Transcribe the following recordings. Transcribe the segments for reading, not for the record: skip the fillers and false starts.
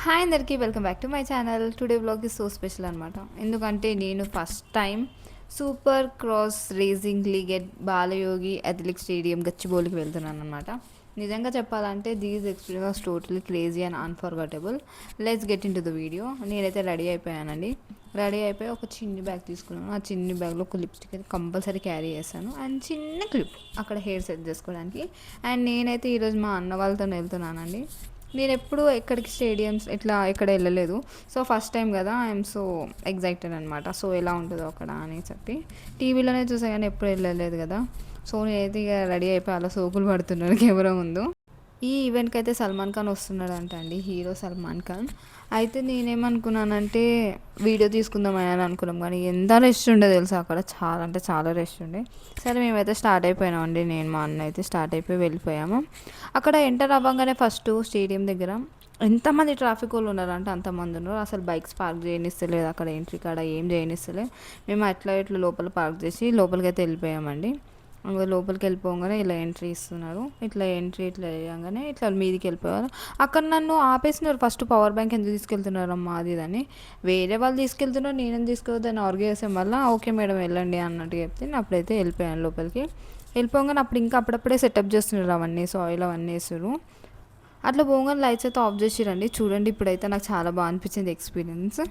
Hi అందరికీ welcome back to my channel. Today vlog is so special అనమాట. ఎందుకంటే నేను first time super cross racing league at Balayogi athletics stadium గచ్చిబౌలికి వెళ్తున్నాను అనమాట. నిజంగా చెప్పాలంటే these experience was totally crazy and unforgettable. Let's get into the video. నేనైతే ready అయిపోయానండి. రెడీ అయిపోయి ఒక చిన్ని బ్యాగ్ తీసుకున్నాను. ఆ చిన్ని బ్యాగ్లో ఒక లిప్స్టిక్ అయితే కంపల్సరీ క్యారీ చేశాను అండ్ చిన్న క్లిప్ అక్కడ హెయిర్ సెట్ చేసుకోవడానికి. అండ్ నేనైతే ఈరోజు మా అన్న వాళ్ళతో వెళ్తున్నానండి. నేను ఎప్పుడు ఎక్కడికి స్టేడియమ్స్ ఇట్లా ఎక్కడ వెళ్ళలేదు. సో ఫస్ట్ టైం కదా, ఐఎమ్ సో ఎగ్జైటెడ్ అనమాట. సో ఎలా ఉంటుందో అక్కడ అని చెప్పి టీవీలోనే చూసా కానీ ఎప్పుడు వెళ్ళలేదు కదా. సో నేనైతే ఇక రెడీ అయిపోయి అలా సోకులు పడుతున్నాను కెమెరా ముందు. ఈ ఈవెంట్కి అయితే సల్మాన్ ఖాన్ వస్తున్నాడంట అండి, హీరో సల్మాన్ ఖాన్. అయితే నేనేమనుకున్నానంటే వీడియో తీసుకుందామని అని అనుకున్నాం, కానీ ఎంత రష్ ఉండే తెలుసా అక్కడ, చాలా అంటే చాలా రష్ ఉండే. సరే మేమైతే స్టార్ట్ అయిపోయినామండి. నేను మా అన్న అయితే స్టార్ట్ అయిపోయి వెళ్ళిపోయాము. అక్కడ ఎంటర్ అవ్వగానే ఫస్ట్ స్టేడియం దగ్గర ఎంతమంది ట్రాఫిక్ వాళ్ళు ఉన్నారంటే అంతమంది ఉన్నారు. అసలు బైక్స్ పార్క్ చేయనిస్తలేదు అక్కడ, ఎంట్రీ కాడ ఏం చేయనిస్తలేదు. మేము అట్లా ఇట్లా లోపల పార్క్ చేసి లోపలికి అయితే వెళ్ళిపోయామండి. లోపలికి వెళ్ళిపోగానే ఇలా ఎంట్రీ ఇస్తున్నారు. ఇట్లా ఎంట్రీ ఇట్లా వేయగానే ఇట్లా మీదికి వెళ్ళిపోయారు. అక్కడ నన్ను ఆపేసినారు. ఫస్ట్ పవర్ బ్యాంక్ ఎందుకు తీసుకెళ్తున్నారమ్మా అది ఇదని. వేరే వాళ్ళు తీసుకెళ్తున్నారు, నేనేం తీసుకోవద్దని ఆర్గ్యూ చేసాం. వల్ల ఓకే మేడం వెళ్ళండి అన్నట్టు చెప్తే నేను అప్పుడైతే వెళ్ళిపోయాను లోపలికి. వెళ్ళిపోగానే అప్పుడు ఇంకా అప్పుడప్పుడే సెటప్ చేస్తున్నారు అవన్నీ, సాయిల్ అవన్నీ వేస్తారు. అట్లా పోగానే లైట్స్ అయితే ఆఫ్ చేసిరండి. చూడండి ఇప్పుడైతే నాకు చాలా బాగా అనిపించింది ఎక్స్పీరియన్స్.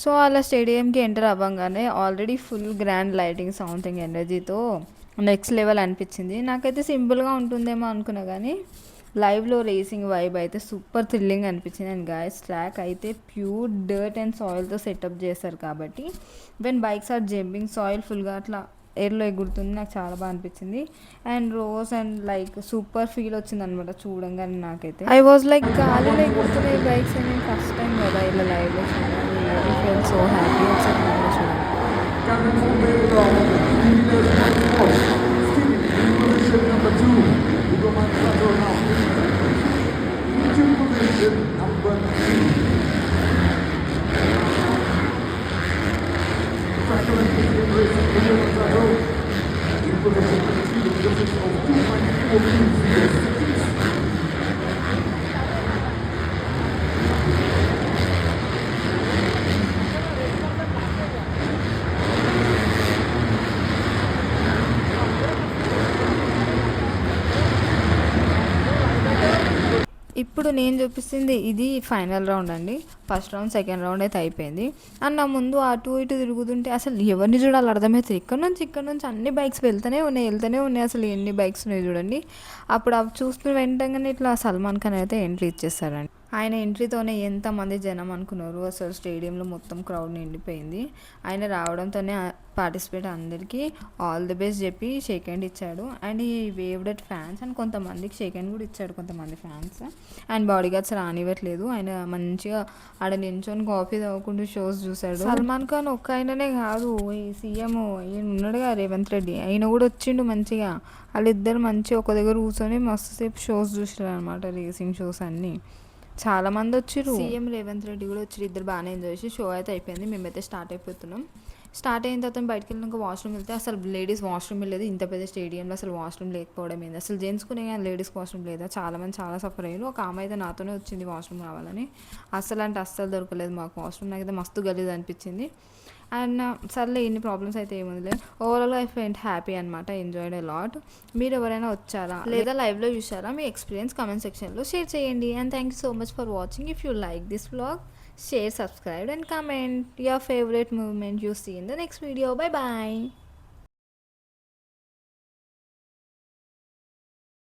సో అలా స్టేడియంకి ఎంటర్ అవ్వగానే already full grand lighting sounding ఎనర్జీతో నెక్స్ట్ లెవెల్ అనిపించింది. నాకైతే సింపుల్గా ఉంటుందేమో అనుకున్నా, కానీ లైవ్లో రేసింగ్ వైబ్ అయితే సూపర్ థ్రిల్లింగ్ అనిపించింది. అండ్ గాయస్ ట్రాక్ అయితే ప్యూర్ డర్ట్ అండ్ సాయిల్తో సెటప్ చేస్తారు కాబట్టి when bikes are jumping soil ఫుల్గా అట్లా ఎయిర్లో ఎగురుతుంది. నాకు చాలా బాగా అనిపించింది. And rose and like super feel వచ్చింది అనమాట చూడంగానే. నాకైతే ఐ వాజ్ లైక్ గాలిలో ఎగురుతున్నాయి బైక్స్ అని ఫస్ట్ టైం కదా ఇలా లైవ్లో చూడాలి. ఫీల్ సో హ్యాపీ ఒకసారి లైవ్లో చూడాలి. ఇప్పుడు నేను చూపిస్తుంది ఇది ఫైనల్ రౌండ్ అండి. ఫస్ట్ రౌండ్ సెకండ్ రౌండ్ అయితే అయిపోయింది. అండ్ నా ముందు అటు ఇటు తిరుగుతుంటే అసలు ఎవరిని చూడాలి అర్థమవుతుంది. ఇక్కడ నుంచి అన్ని బైక్స్ వెళ్తూనే ఉన్నాయి. అసలు ఎన్ని బైక్స్ ఉన్నాయి చూడండి. అప్పుడు అవి చూస్తున్న వెంటనే ఇట్లా సల్మాన్ ఖాన్ అయితే ఎంట్రీ ఇచ్చేస్తారండి. ఆయన ఎంట్రీతోనే ఎంతమంది జనం అనుకున్నారు. అసలు స్టేడియంలో మొత్తం క్రౌడ్ నిండిపోయింది. ఆయన రావడంతోనే పార్టిసిపేట్ అందరికీ ఆల్ ది బెస్ట్ చెప్పి షేక్ హ్యాండ్ ఇచ్చాడు. And he waved at fans and కొంతమందికి షేక్ హ్యాండ్ కూడా ఇచ్చాడు కొంతమంది ఫ్యాన్స్. అండ్ బాడీ గార్డ్స్ రానివ్వట్లేదు. ఆయన మంచిగా ఆడ నించొని కాఫీ తాగుకుంటూ షోస్ చూశాడు. సల్మాన్ ఖాన్ ఒక్క ఆయననే కాదు, ఈ సీఎం ఈయన ఉన్నాడుగా రేవంత్ రెడ్డి, ఆయన కూడా వచ్చిండు మంచిగా. వాళ్ళిద్దరు మంచిగా ఒక దగ్గర కూర్చొని మస్తు సేపు షోస్ చూసారు అనమాట, రేసింగ్ షోస్ అన్నీ. చాలామంది వచ్చారు. సీఎం రేవంత్ రెడ్డి కూడా వచ్చి ఇద్దరు బాగానే ఎంజాయ్ చేసి షో అయితే అయిపోయింది. మేమైతే స్టార్ట్ అయిపోతున్నాం. స్టార్ట్ అయిన తర్వాత బయటకు వెళ్ళినాక వాష్రూమ్ వెళ్తే అసలు లేడీస్ వాష్రూమ్ లేదు. ఇంత పెద్ద స్టేడియంలో అసలు వాష్రూమ్ లేకపోవడం ఏంది, అసలు జెంట్స్కునే కానీ లేడీస్ వాష్రూమ్ లేదా. చాలామంది చాలా సఫర్ అయ్యారు. ఒక ఆమె అయితే నాతోనే వచ్చింది వాష్రూమ్ రావాలని. అస్సలు దొరకలేదు మాకు వాష్రూమ్. నాకైతే మస్తు గలీజ్ అనిపించింది. అండ్ సర్లే ఇన్ని ప్రాబ్లమ్స్ అయితే ఏముంది లేదు. ఓవరాల్గా ఐ ఫెంట్ హ్యాపీ అనమాట, ఎంజాయ్డ్ ఎ లాట్. మీరు ఎవరైనా వచ్చారా లేదా లైవ్లో చూసారా, మీ ఎక్స్పీరియన్స్ కామెంట్ సెక్షన్లో షేర్ చేయండి. And thank you so much for watching. If you like this vlog, share, subscribe and comment your favorite movement you see in the next video. Bye bye.